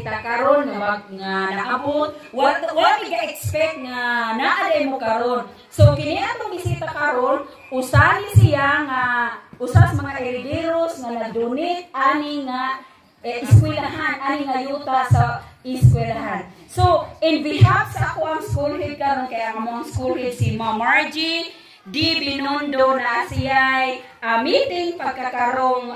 bisita karon nga nakaabot what expect nga naaday mo karon. So kini atong bisita karon usani siya nga usas mga herederos nga nag-donate ani nga eskwelahan ani nga yuta sa eskwelahan. So in behalf sa ako ang school head karon kaya ang among school head si Ma'am Margie Di Binondo na siya'y meeting pagkakarong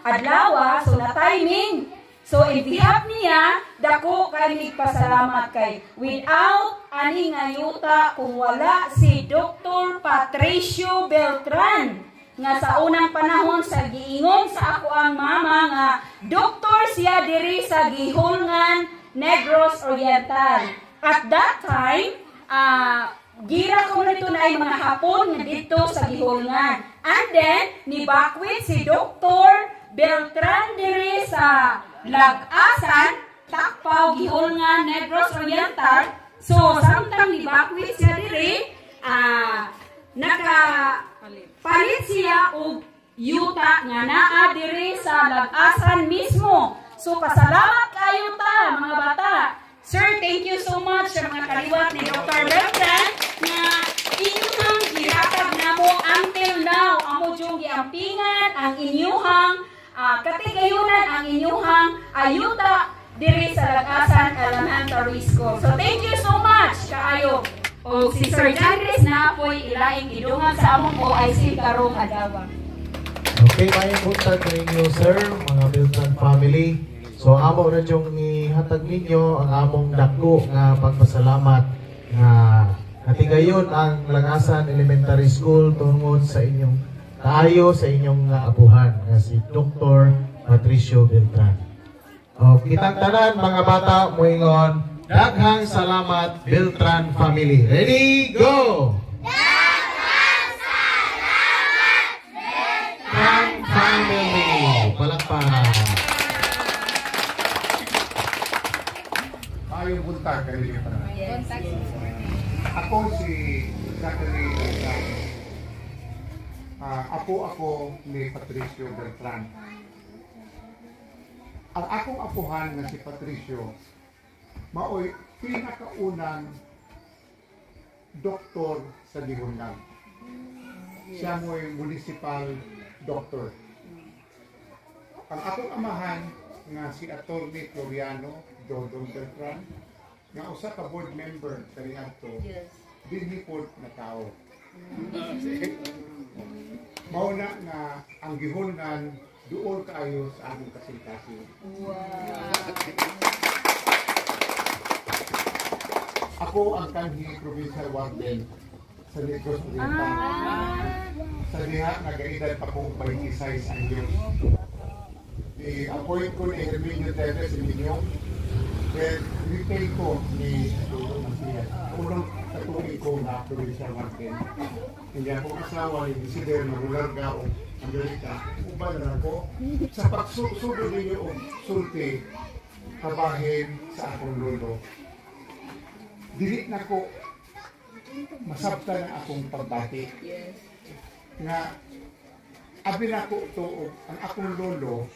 adlaw so na timing. So in behalf niya dako kay pasalamat kay without ani nga yuta kung wala si Dr. Patricio Beltran nga sa unang panahon sa giingon sa ako ang mama nga doktor siya diri sa Gihulngan, Negros Oriental. At that time, gira ko nito na ay mga hapon nga dito sa Gihulngan. And then, nibakwit si Dr. Beltran diri sa Lag-asan, Takpaw, Gihulngan, Negros Oriental. So, samtang nibakwit siya diri, palit siya og yuta nga naa diri sa Lag-asan mismo. So pasalamat kayo ta mga bata. Sir, thank you so much sa mga kaliwat ni Dr. Beltran nga inyong gihatag namo until now amo jung giampingan ang inyuhang katigayunan ang inyuhang ayuta diri sa Lag-asan Elementary School. So thank you so much kaayo. O si Sir Jandres na po'y ilaing idungan sa among OIC karong adlaw. Okay, may punta sa inyo, sir, mga Beltran family. So, amo na yung ihatag ninyo ang among dako nga pagpasalamat nga natigayon ang Lag-asan Elementary School tungod sa inyong kaayo sa inyong apuhan nga si Dr. Patricio Beltran. O, kitang tanan mga bata moingon. Daghang salamat, Beltran family. Ready, go! Daghang salamat, Beltran family. Palakpak. Ayong buntag kayo yung panahon. Ako si Zachary Beltran. Ako ni Patricio Beltran. Ang akong apuhan na si Patricio maoy pinakaunang doktor sa Gihulngan. Siya mo'y municipal doctor. Ang akong amahan nga si Atty. Floriano Dodong Beltran nga usa ka board member sa Rianto dinhi pod na tao. Mauna nga ang Gihulngan duol kaayo sa among kasintasin. Ako ang kanhi provincial warden sa Negros Oriental. Sa diha nagaedad pa kong 26 anyos. I-appoint ko ni Herminio Teves Minyong. Then, retain ko ni Dr. Masias. Unang katuloy ko na provincial warden. Hindi ako asawa ni Desider Magularga o Angelica. Uban na ako sa pagsusunod ninyo o sulti kabahin sa akong lolo. Dili na ko masabta ng akong pagbati. Nga, abi na ko ito, ang akong lolo,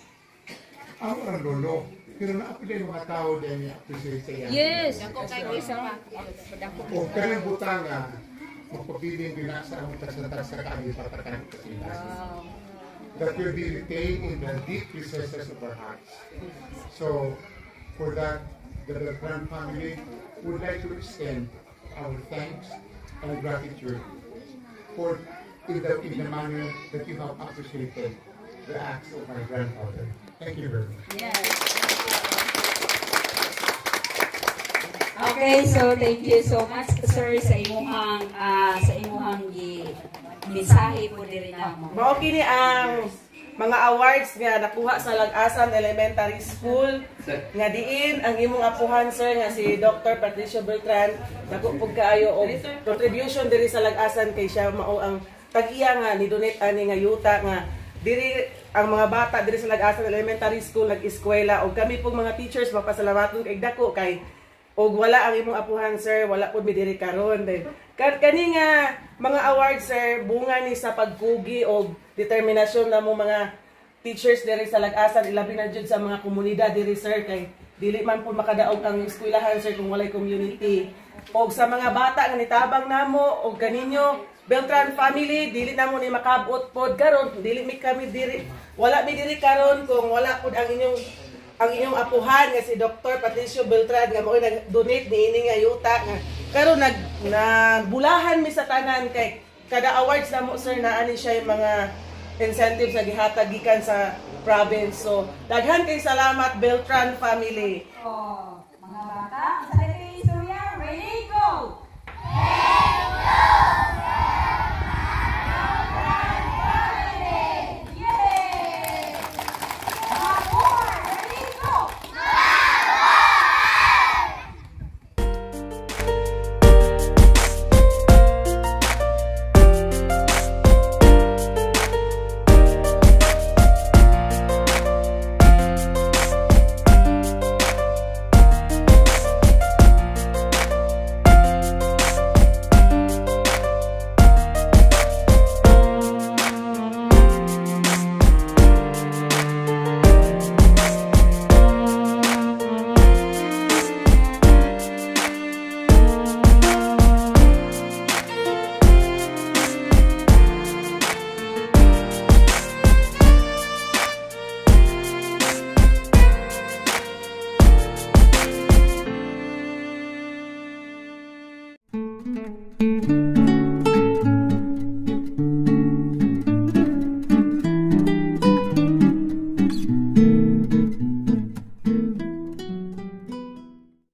ang lolo, pero na-apply mga tao din niya, appreciate siya. Yes! O kanyang butang nga, magpabiling binasa ang tagsa-tagsa kami patakan ko sila. That will be retained in the deep recesses of our hearts. So, for that, the Beltran family would like to extend our thanks and gratitude for in the manner that you have appreciated the acts of my grandfather. Thank you very much. Yes. Okay, so thank you so much sir sa imuhang mensahe po diri namo. Mao kini ang mga awards nga nakuha sa Lag-asan Elementary School nga diin ang imong apuhan sir nga si Dr. Patricio Beltran nagupog kaayo og contribution diri sa Lag-asan kay siya mao ang tag-iya nga ni donate ani nga yuta nga diri ang mga bata diri sa Lag-asan Elementary School nag-eskwela og kami pong mga teachers mapasalamaton kay dako kay og wala ang imong apuhan sir wala pud mi diri karon din kani nga mga awards sir bunga ni sa pagkugi og determinasyon na mo mga teachers diri sa Lag-asan ilabi na jud sa mga komunidad diri sir kay dili man po makadaog ang eskwelahan sir kung walay community. Og sa mga bata nga nitabang namo og kaninyo Beltran family, dili namo ni makabot pod karon, dili mi kami diri, wala mi diri karon kung wala pod ang inyong apuhan nga si Dr. Patricio Beltran nga mo nag-donate niini nga yuta nga karon nagbulahan mi sa tanan kay kada awards namo sir na ani siya yung mga incentives na gihatag gikan sa province. So daghan kay salamat Beltran family. Oh, mga bata, sa istorya, ready, go!